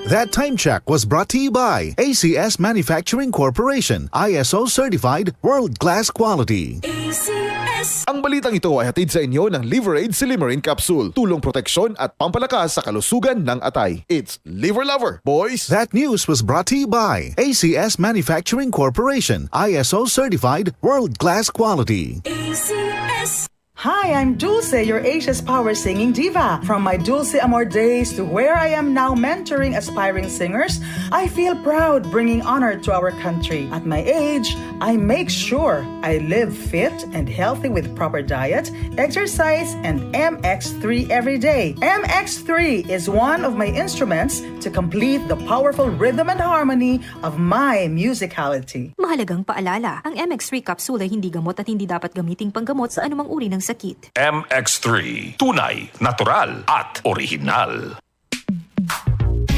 That time check was brought to you by ACS Manufacturing Corporation, ISO certified world-class quality. ACS. Ang balitang ito ay hatid sa inyo ng Liver Aid Silimarin Capsule. Tulong proteksyon at pampalakas sa kalusugan ng atay. It's Liver Lover, boys! That news was brought to you by ACS Manufacturing Corporation, ISO certified world-class quality. ACS. Hi, I'm Dulce, your Asia's power singing diva. From my Dulce Amor days to where I am now mentoring aspiring singers, I feel proud bringing honor to our country. At my age, I make sure I live fit and healthy with proper diet, exercise, and MX3 every day. MX3 is one of my instruments to complete the powerful rhythm and harmony of my musicality. Mahalagang paalala, ang MX3 capsule ay hindi gamot at hindi dapat gamiting panggamot sa anumang uri ng sakit. MX3, tunay, natural at orihinal.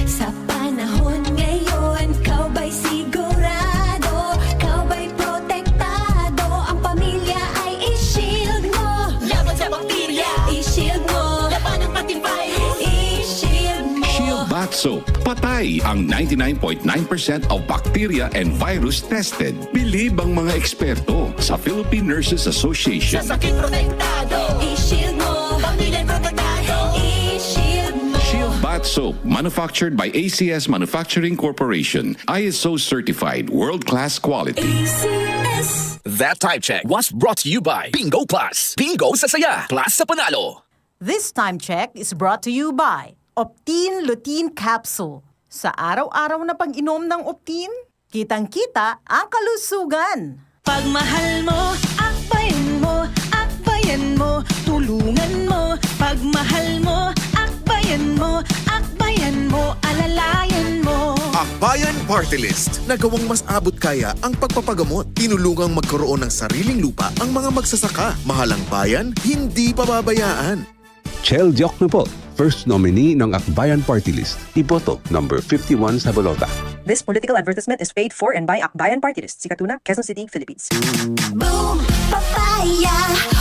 Sa panahon ngayon, kau ba'y sigurado? Kau ba'y protektado? Ang pamilya ay i-shield mo. Laban sa bakterya, i-shield mo. Laban ng pati virus, i-shield mo. Shield Bath Soap. Patay ang 99.9% of bacteria and virus tested. Bilib ang mga eksperto sa Philippine Nurses Association. Sa sakit protektado, i-shield mo. Pamilya protektado, i-shield mo. Shield Bath Soap, manufactured by ACS Manufacturing Corporation. ISO certified world-class quality. ACS. That time check was brought to you by Bingo Plus. Bingo sa saya, plus sa panalo. This time check is brought to you by Optine Lutein Capsule. Sa araw-araw na pag-inom ng Optine, kitang-kita ang kalusugan. Pagmahal mo, akbayan mo, akbayan mo, tulungan mo. Pagmahal mo, akbayan mo, akbayan mo, alalayan mo. Akbayan Party List. Nagawang mas abot kaya ang pagpapagamot. Tinulungang magkaroon ng sariling lupa ang mga magsasaka. Mahalang bayan, hindi pababayaan. Chel Diokno po, first nominee ng Akbayan Party List. Iboto, number 51 sa bolota. This political advertisement is paid for and by Akbayan Party List, Sikatuna, Quezon City, Philippines. Boom, papaya,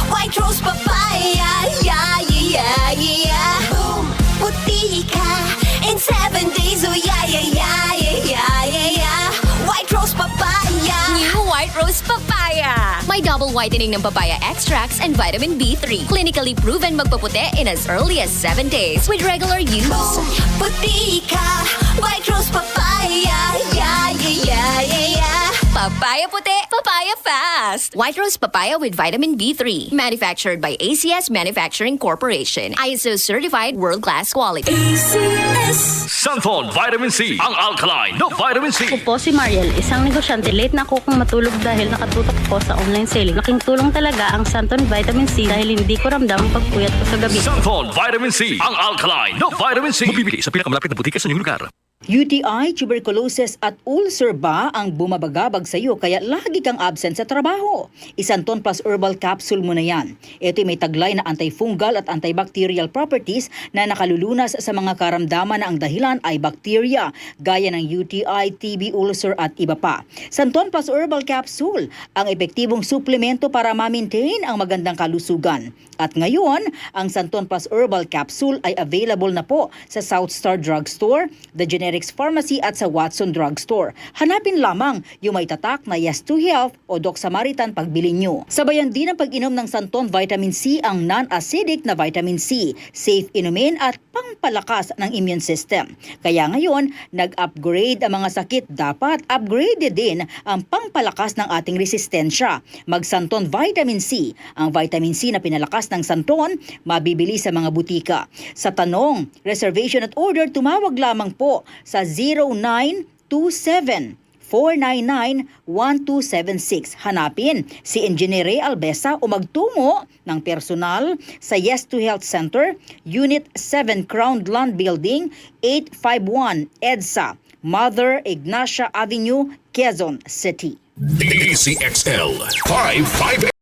white rose papaya, yeah, yeah, yeah. Boom, puti ka, in 7 days, oh yeah, yeah, yeah, yeah, yeah, yeah. White rose papaya. New White Rose Papaya. May double whitening ng papaya extracts and vitamin B3. Clinically proven magpaputi in as early as 7 days with regular use. Boom, puti ka, white rose papaya, yeah, yeah, yeah, yeah, yeah. Papaya puti, papaya fast. White Rose Papaya with vitamin B3. Manufactured by ACS Manufacturing Corporation. ISO certified world-class quality. ACS. Santhol Vitamin C, ang alkaline no vitamin C. Ako po si Mariel, isang negosyante. Late na ako kung matulog dahil nakatutok ko sa online selling. Laking tulong talaga ang Santon Vitamin C dahil hindi ko ramdam ang pagpuyat ko sa gabi. Santhol Vitamin C, ang alkaline no vitamin C. Mabibili sa pinakamalapit na butika sa inyong lugar. UTI, tuberculosis at ulcer ba ang bumabagabag sa iyo kaya lagi kang absent sa trabaho? Isanton Plus Herbal Capsule mo na yan. Ito'y may taglay na antifungal at antibacterial properties na nakalulunas sa mga karamdaman na ang dahilan ay bacteria, gaya ng UTI, TB, ulcer at iba pa. Santon Plus Herbal Capsule, ang epektibong suplemento para ma-maintain ang magandang kalusugan. At ngayon, ang Santon Plus Herbal Capsule ay available na po sa South Star Drugstore, The Generics Pharmacy at sa Watson Drugstore. Hanapin lamang yung may tatak na Yes to Health o Doc Samaritan pagbili nyo. Sabayan din ang pag-inom ng Santon Vitamin C ang non-acidic na vitamin C, safe inumin at pangpalakas ng immune system. Kaya ngayon, nag-upgrade ang mga sakit, dapat upgraded din ang pangpalakas ng ating resistensya. Mag-Santon Vitamin C. Ang vitamin C na pinalakas ng Santon, mabibili sa mga butika. Sa tanong, reservation at order, tumawag lamang po sa 0927-499-1276. Hanapin si Engineer Ray Albesa o magtungo ng personal sa Yes to Health Center, Unit 7 Crown Land Building, 851 EDSA, Mother Ignacia Avenue, Quezon City. DCXL 558.